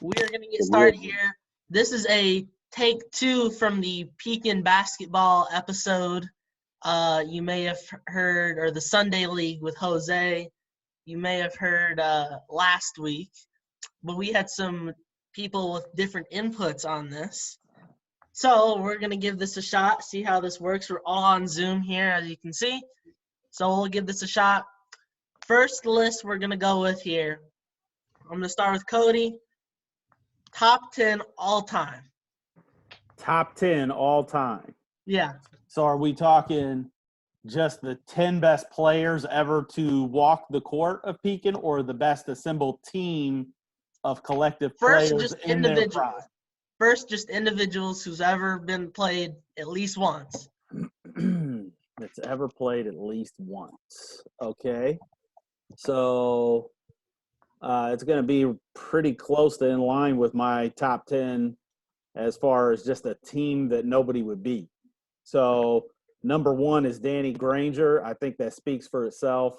We are going to get started here. This is a take 2 from the Pekin Basketball episode. You may have heard, or the Sunday League with Jose. You may have heard last week, but we had some people with different inputs on this. So we're going to give this a shot, see how this works. We're all on Zoom here, as you can see. So we'll give this a shot. First list we're going to go with here. I'm going to start with Cody. Top 10 all time. Top 10 all time. Yeah. So are we talking just the 10 best players ever to walk the court of Pekin, or the best assembled team of collective players just in their prime? First, just individuals who's ever been played at least once. That's ever played at least once. Okay. So it's going to be pretty close to in line with my top 10 as far as just a team that nobody would beat. So number 1 is Danny Granger. I think that speaks for itself.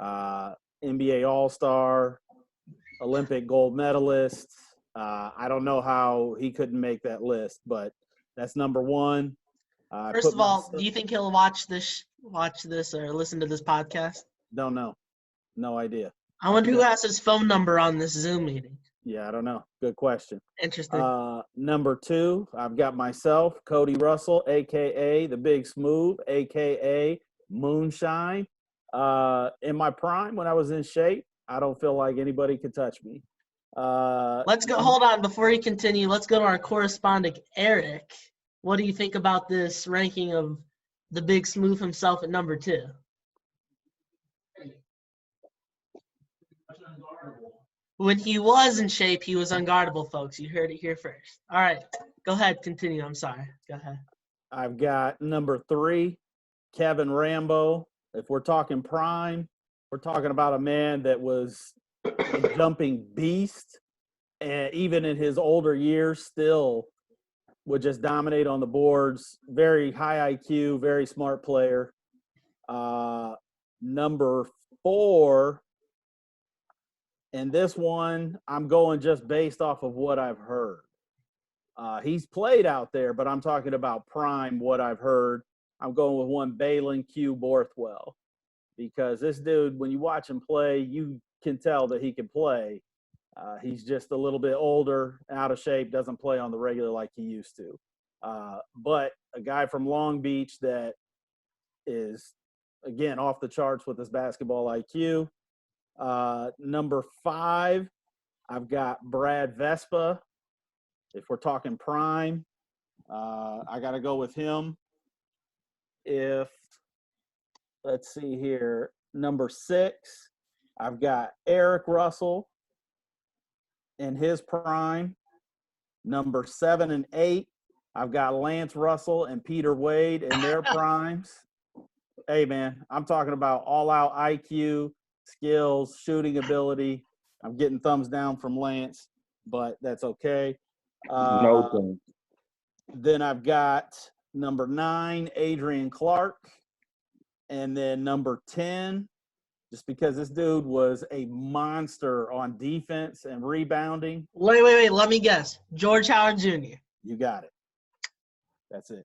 NBA All-Star, Olympic gold medalist. I don't know how he couldn't make that list, but that's number 1. First of all, do you think he'll watch this or listen to this podcast? Don't know. No idea. I wonder who has his phone number on this Zoom meeting. Yeah, I don't know. Good question. Interesting. Number 2, I've got myself, Cody Russell, a.k.a. the Big Smoov, a.k.a. Moonshine. In my prime, when I was in shape, I don't feel like anybody could touch me. Let's go. Hold on. Before you continue, let's go to our correspondent, Eric. What do you think about this ranking of the Big Smoov himself at number 2? When he was in shape, he was unguardable, folks. You heard it here first. All right. Go ahead. Continue. I'm sorry. Go ahead. I've got number 3, Kevin Rambo. If we're talking prime, we're talking about a man that was a jumping beast, and even in his older years still would just dominate on the boards. Very high IQ, very smart player. Number 4, and this one I'm going just based off of what I've heard. He's played out there, but I'm talking about prime, what I've heard. I'm going with one Balin Q. Borthwell, because this dude, when you watch him play, you can tell that he can play. He's just a little bit older, out of shape, doesn't play on the regular like he used to. But a guy from Long Beach that is, again, off the charts with his basketball IQ. Number 5, I've got Brad Vespa. If we're talking prime, I got to go with him. Let's see here, number 6, I've got Eric Russell in his prime. Number 7 and 8, I've got Lance Russell and Peter Wade in their primes. Hey, man, I'm talking about all-out IQ, skills, shooting ability. I'm getting thumbs down from Lance, but that's okay. Then I've got number 9, Adrian Clark. And then number 10, just because this dude was a monster on defense and rebounding. Wait. Let me guess. George Howard Jr. You got it. That's it.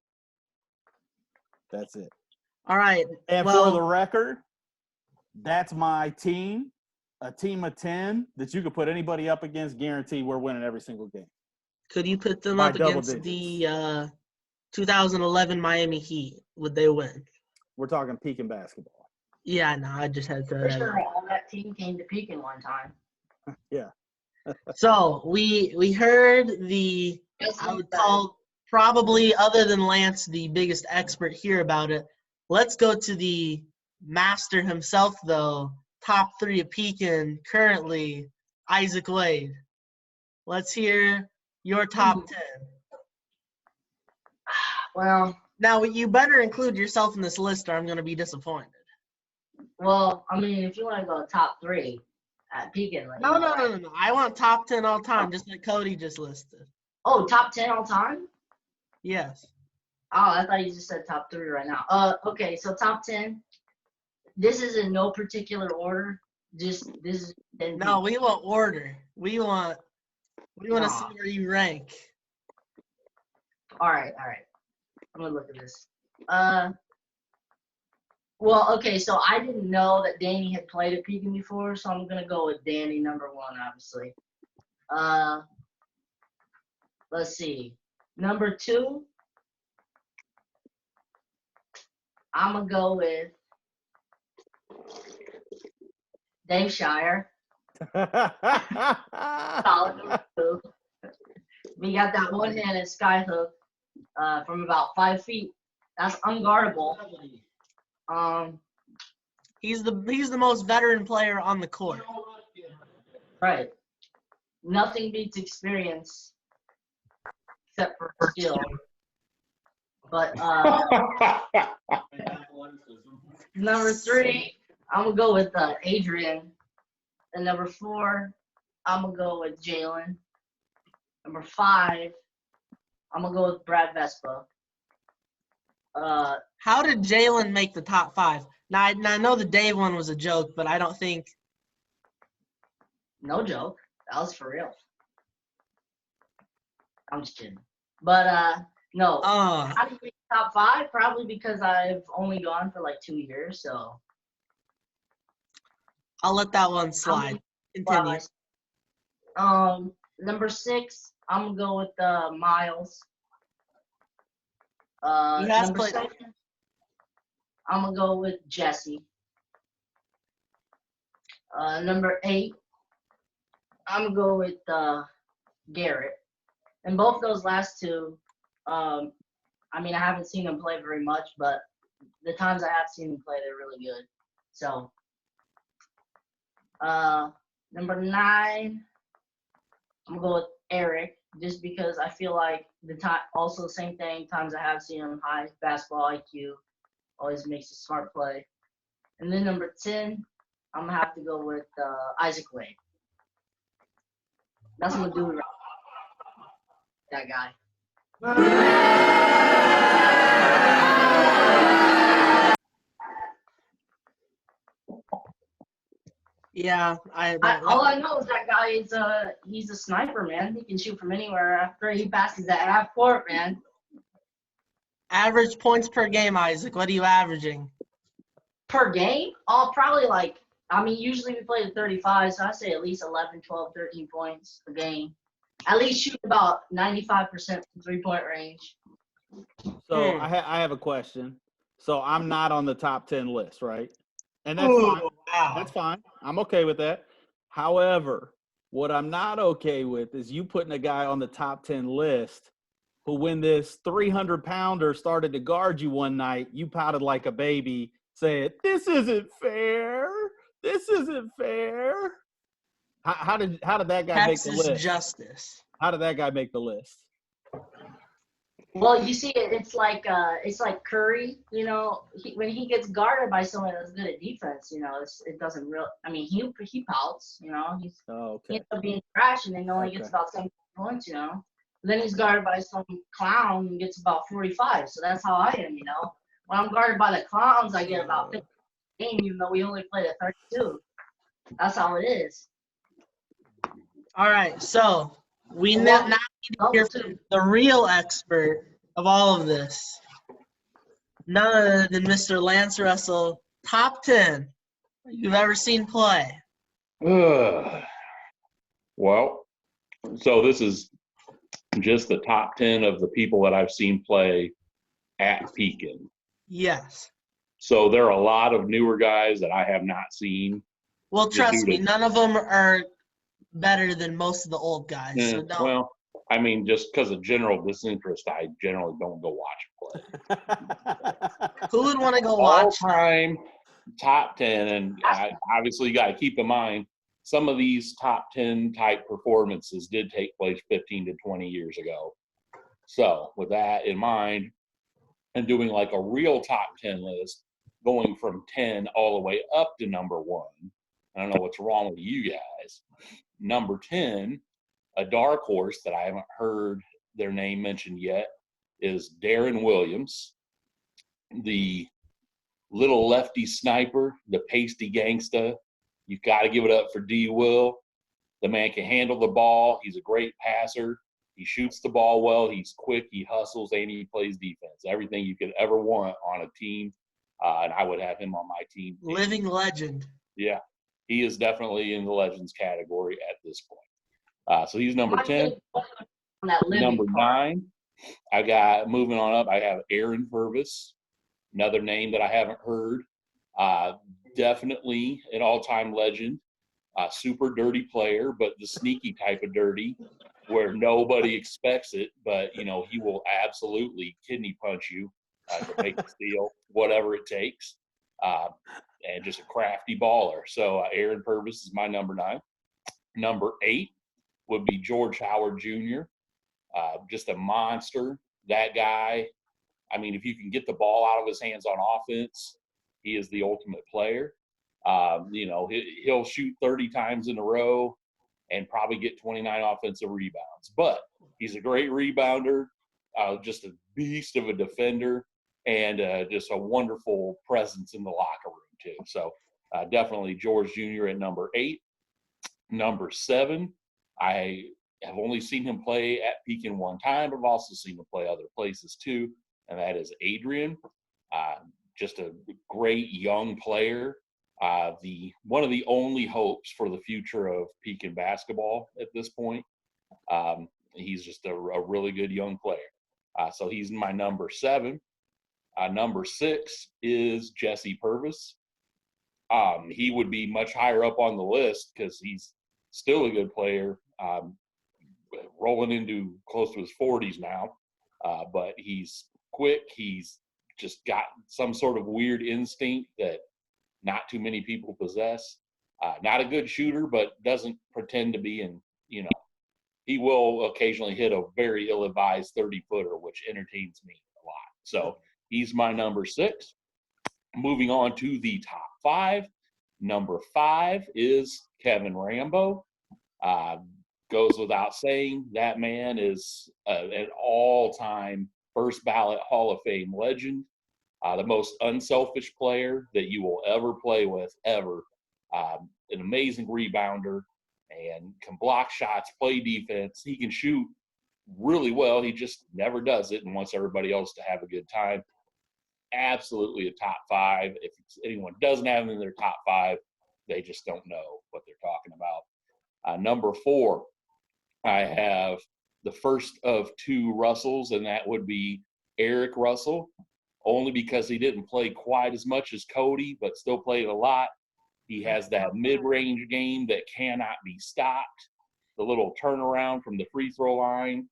All right. And for the record, that's my team, a team of 10 that you could put anybody up against, guarantee we're winning every single game. Could you put them up against the 2011 Miami Heat? Would they win? We're talking Pekin Basketball. Yeah, no, I just had to. For sure, all that team came to Pekin one time. Yeah. So we heard the, I would call probably, other than Lance, the biggest expert here about it. Let's go to the master himself, though. Top 3 of Pekin currently, Isaac Wade. Let's hear your top 10. Well, now you better include yourself in this list, or I'm going to be disappointed. Well, I mean, if you want to go top 3 at Pekin, like, No. I want top 10 all time, just like Cody just listed. Oh, top 10 all time? Yes. Oh, I thought you just said top 3 right now. Okay, so top 10. This is in no particular order. Just this is. No, we want order. We want We want to Nah. see where you rank. All right. I'm gonna look at this. Well, okay, so I didn't know that Danny had played at Pekin before, so I'm gonna go with Danny number 1, obviously. Let's see. Number 2, I'm gonna go with Dave Shire. Solid number 2. We got that one-handed skyhook from about 5 feet. That's unguardable. He's the most veteran player on the court. Right. Nothing beats experience except for skill. But number 3, I'm gonna go with Adrian. And number 4, I'm gonna go with Jalen. Number 5, I'm gonna go with Brad Vespa. How did Jalen make the top 5? Now I know the Dave one was a joke, but I don't think. No joke. That was for real. I'm just kidding. But no. How do you make top 5? Probably because I've only gone for like 2 years, so I'll let that one slide. Continue. Number 6, I'm gonna go with Miles. He has Number played. 7, I'm gonna go with Jesse. Number 8, I'm gonna go with Garrett. And both those last 2, I mean, I haven't seen them play very much, but the times I have seen them play, they're really good. So, number 9, I'm gonna go with Eric, just because I feel like also same thing, times I have seen him, high basketball IQ, always makes a smart play. And then number 10, I'm gonna have to go with Isaac Wade. That's what I'm gonna do. That guy. Yeah, All I know is that guy is he's a sniper, man. He can shoot from anywhere after he passes that half court, man. average points per game, Isaac. What are you averaging? Per game? Oh, probably like, I mean, usually we play to 35, so I say at least 11, 12, 13 points a game. At least shoot about 95% from three-point range. So I have a question. So I'm not on the top 10 list, right? And that's fine. Wow. That's fine. I'm okay with that. However, what I'm not okay with is you putting a guy on the top 10 list who, when this 300-pounder started to guard you one night, you pouted like a baby, saying, "This isn't fair. This isn't fair." How did that guy make the Texas list? justice. How did that guy make the list? Well, you see, it's like Curry. You know, when he gets guarded by someone that's good at defense, you know, it doesn't real. I mean, he pouts. You know, he ends up being trash, and then only gets about 7 points. You know, then he's guarded by some clown and gets about 45. So that's how I am. You know, when I'm guarded by the clowns, I get about 50 game, even though we only played at 32. That's how it is. All right, so we now need to hear from the real expert of all of this. None other than Mr. Lance Russell, top 10 you've ever seen play. Well, so this is just the top 10 of the people that I've seen play at Pekin. Yes. So there are a lot of newer guys that I have not seen. Well, trust me, none of them are better than most of the old guys. So don't. Well, I mean, just because of general disinterest, I generally don't go watch play. Who would want to go watch? All-time top 10, and obviously you got to keep in mind, some of these top 10 type performances did take place 15 to 20 years ago. So with that in mind, and doing like a real top 10 list, going from 10 all the way up to number 1. I don't know what's wrong with you guys. Number 10, a dark horse that I haven't heard their name mentioned yet, is Darren Williams, the little lefty sniper, the pasty gangsta. You got to give it up for D. Will, The man can handle the ball. He's a great passer. He shoots the ball well. He's quick. He hustles, and he plays defense. Everything you could ever want on a team, and I would have him on my team. Living legend. Yeah, he is definitely in the legends category at this point. So he's number 10. On that living Number part. 9, I got, moving on up, I have Aaron Purvis, another name that I haven't heard. Definitely an all-time legend. Super dirty player, but the sneaky type of dirty where nobody expects it, but, you know, he will absolutely kidney punch you to make the steal, whatever it takes, and just a crafty baller. So Aaron Purvis is my number 9. Number 8 would be George Howard Jr., just a monster. That guy, I mean, if you can get the ball out of his hands on offense, he is the ultimate player. You know, he'll shoot 30 times in a row and probably get 29 offensive rebounds. But he's a great rebounder, just a beast of a defender, and just a wonderful presence in the locker room, too. So definitely George Jr. at number 8. Number 7, I have only seen him play at Pekin one time. I've also seen him play other places, too, and that is Adrian. Just a great young player. One of the only hopes for the future of Pekin basketball at this point. He's just a really good young player. So he's my number 7. Number 6 is Jesse Purvis. He would be much higher up on the list because he's still a good player, rolling into close to his 40s now. But he's quick. He's just got some sort of weird instinct that not too many people possess. Not a good shooter, but doesn't pretend to be. And, you know, he will occasionally hit a very ill-advised 30-footer, which entertains me a lot. So he's my number 6. Moving on to the top 5. Number 5 is Kevin Rambo. Goes without saying, that man is an all-time first-ballot Hall of Fame legend. The most unselfish player that you will ever play with, ever. An amazing rebounder and can block shots, play defense. He can shoot really well. He just never does it and wants everybody else to have a good time. Absolutely a top 5. If anyone doesn't have him in their top 5, they just don't know what they're talking about. Number 4, I have the first of 2 Russells, and that would be Eric Russell, only because he didn't play quite as much as Cody, but still played a lot. He has that mid-range game that cannot be stopped. The little turnaround from the free throw line.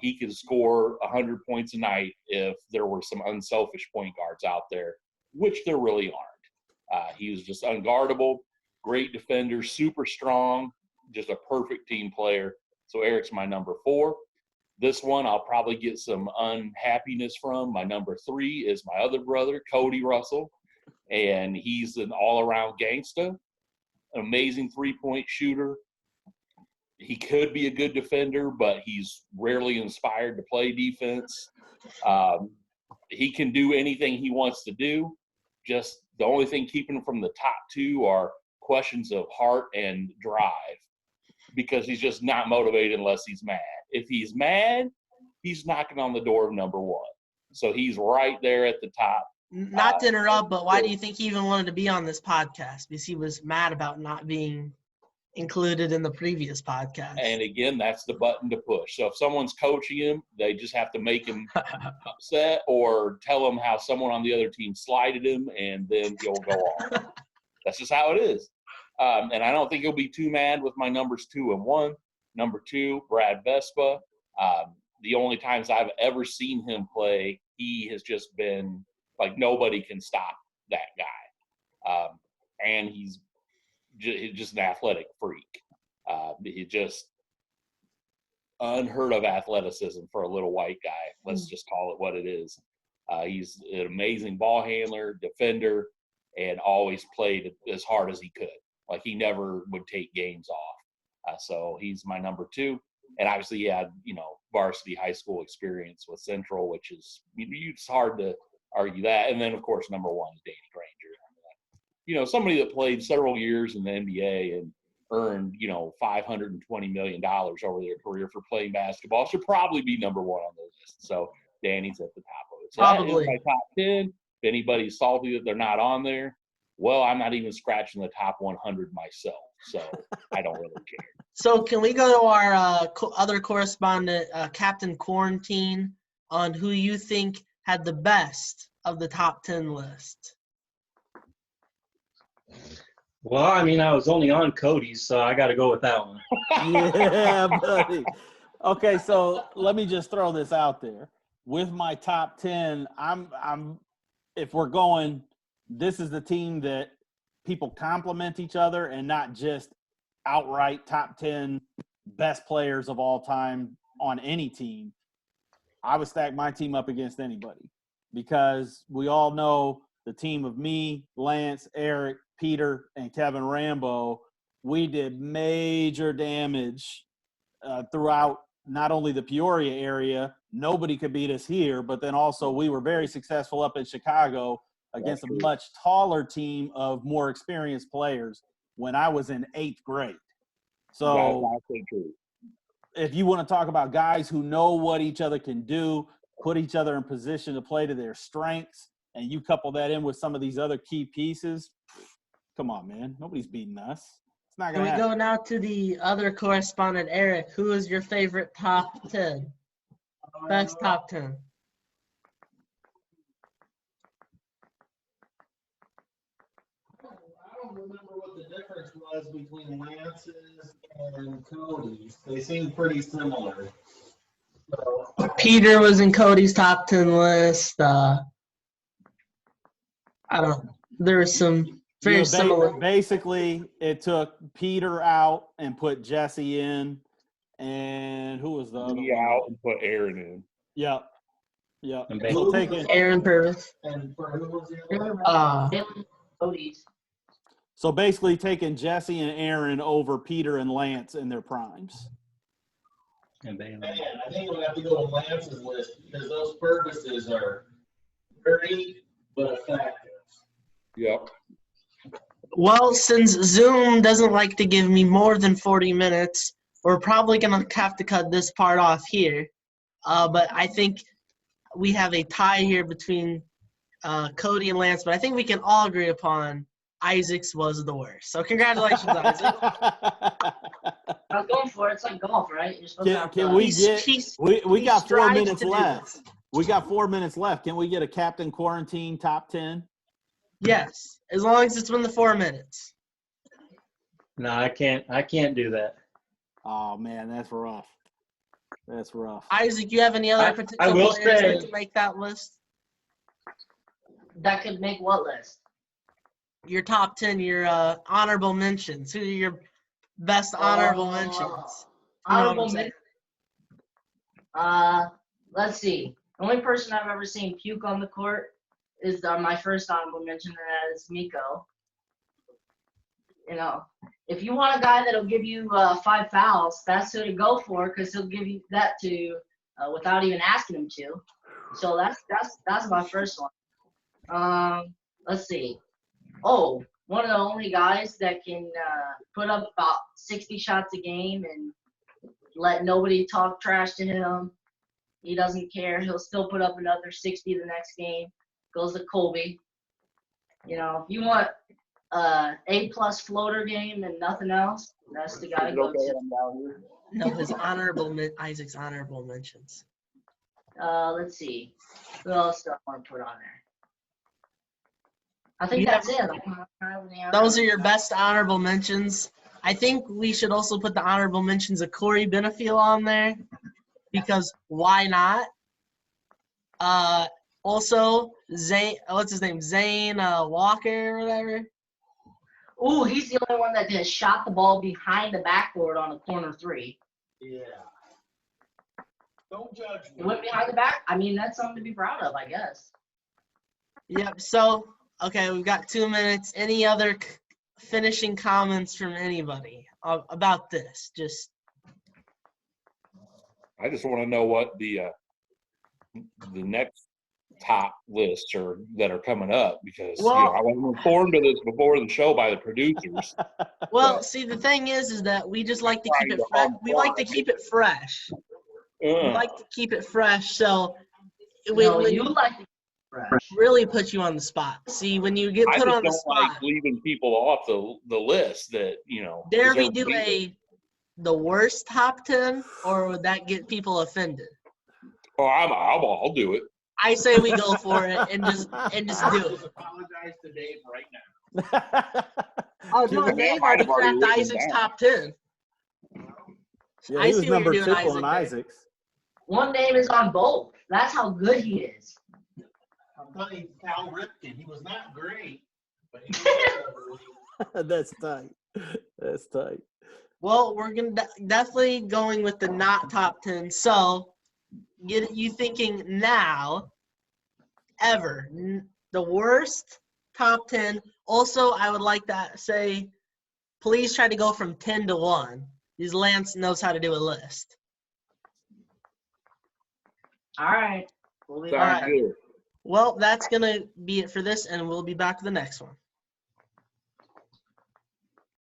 He could score 100 points a night if there were some unselfish point guards out there, which there really aren't. He was just unguardable, great defender, super strong, just a perfect team player. So Eric's my number 4. This one I'll probably get some unhappiness from. My number 3 is my other brother, Cody Russell, and he's an all-around gangsta, an amazing three-point shooter. He could be a good defender, but he's rarely inspired to play defense. He can do anything he wants to do. Just the only thing keeping him from the top 2 are questions of heart and drive, because he's just not motivated unless he's mad. If he's mad, he's knocking on the door of number 1. So he's right there at the top. Not to interrupt, but why do you think he even wanted to be on this podcast? Because he was mad about not being included in the previous podcast. And again, that's the button to push. So if someone's coaching him, they just have to make him upset or tell him how someone on the other team slighted him, and then he'll go on. That's just how it is. And I don't think he'll be too mad with my numbers 2 and 1. Number 2, Brad Vespa. The only times I've ever seen him play, he has just been like nobody can stop that guy. And he's just an athletic freak. He just unheard of athleticism for a little white guy. Let's just call it what it is. He's an amazing ball handler, defender, and always played as hard as he could. Like he never would take games off. So he's my number 2. And obviously he had, varsity high school experience with Central, which is, it's hard to argue that. And then, of course, number 1 is Danny Granger. Somebody that played several years in the NBA and earned, $520 million over their career for playing basketball should probably be number one on the list. So Danny's at the top of it. So that Probably. is my top 10. If anybody's salty that they're not on there, well, I'm not even scratching the top 100 myself. So I don't really care. So can we go to our other correspondent, Captain Quarantine, on who you think had the best of the top 10 list? Well, I mean, I was only on Cody's, so I got to go with that one. Yeah, buddy. Okay, so let me just throw this out there. With my top 10, I'm if we're going, this is the team that people compliment each other and not just outright top 10 best players of all time on any team. I would stack my team up against anybody because we all know the team of me, Lance, Eric, Peter, and Kevin Rambo, we did major damage throughout not only the Peoria area. Nobody could beat us here, but then also we were very successful up in Chicago against a much taller team of more experienced players when I was in 8th grade. So if you want to talk about guys who know what each other can do, put each other in position to play to their strengths, and you couple that in with some of these other key pieces, come on, man. Nobody's beating us. It's not Can going we to happen. go now to the other correspondent, Eric? Who is your favorite top 10? Best top 10. I don't remember what the difference was between Lance's and Cody's. They seem pretty similar. So, Peter was in Cody's top 10 list. I don't know. There was some very Yeah, similar. basically, it took Peter out and put Jesse in. And who was the other Me one? out and put Aaron in. Yep. Yep. And So taking, Aaron Purvis. and for who was the other one? Cody's. so basically taking Jesse and Aaron over Peter and Lance in their primes. And Bailey. Man, I think we'll have to go with Lance's list because those Ferguses are dirty but effective. Yep. Well, since Zoom doesn't like to give me more than 40 minutes, we're probably going to have to cut this part off here. But I think we have a tie here between Cody and Lance, but I think we can all agree upon Isaac's was the worst. So congratulations, Isaac. I was going for it. It's like golf, right? You're supposed to have Can to, we get we he got 4 strives minutes to do left. this. We got 4 minutes left. Can we get a Captain Quarantine top 10? Yes, as long as it's within the 4 minutes. No, I can't do that. Oh man, that's rough. That's rough. Isaac, you have any other I particular will players say- that can make that list? that could make what list? Your top 10, your honorable mentions. Who are your best honorable mentions? You know what Honorable I'm saying? mention. Let's see. The only person I've ever seen puke on the court is my first honorable mention, and that is Miko. You know, if you want a guy that'll give you 5 fouls, that's who to go for because he'll give you that to without even asking him to. So that's my first one. Let's see. Oh, one of the only guys that can put up about 60 shots a game and let nobody talk trash to him. He doesn't care. He'll still put up another 60 the next game. Goes to Colby. You know, if you want A+ floater game and nothing else, that's the guy to go to. No, Isaac's honorable mentions. Let's see. Who else do I want to put on there? I think You that's have- it. Those are your best honorable mentions. I think we should also put the honorable mentions of Corey Benefiel on there because why not? Also, Zane, what's his name? Zane Walker or whatever. Ooh, he's the only one that just shot the ball behind the backboard on a corner 3. Yeah. Don't judge It me. went behind the back. I mean, that's something to be proud of, I guess. Yep. So, okay, we've got 2 minutes. Any other finishing comments from anybody about this? Just I just want to know what the next top lists or that are coming up because Well- I wasn't informed of this before the show by the producers. Well, see, the thing is that we just like to keep it Trying fresh. to We like to keep it fresh. We Uh, like to keep it fresh. So No, when you like to fresh. really put you on the spot. See, when you get I put just on the don't like spot, leaving people off the list that dare we deserve do to be the worst top 10, or would that get people offended? there. Oh, I'll do it. I say we go for it and just do it. Just apologize to Dave right now. Oh Too no, bad. Dave Might already have already cracked written Isaac's down. top 10. Yeah, I he was see what number you're 2 doing, on Isaac. Isaac's. One name is on both. That's how good he is. I'm telling you, Cal Ripken, he was not great, but he was That's tight. That's tight. Well, we're gonna definitely going with the not top 10. So, get you thinking now, ever the worst top 10. Also, I would like to say, please try to go from 10 to 1. Because Lance knows how to do a list. All right. We'll be Sounds back. good. Well, that's gonna be it for this, and we'll be back with the next one.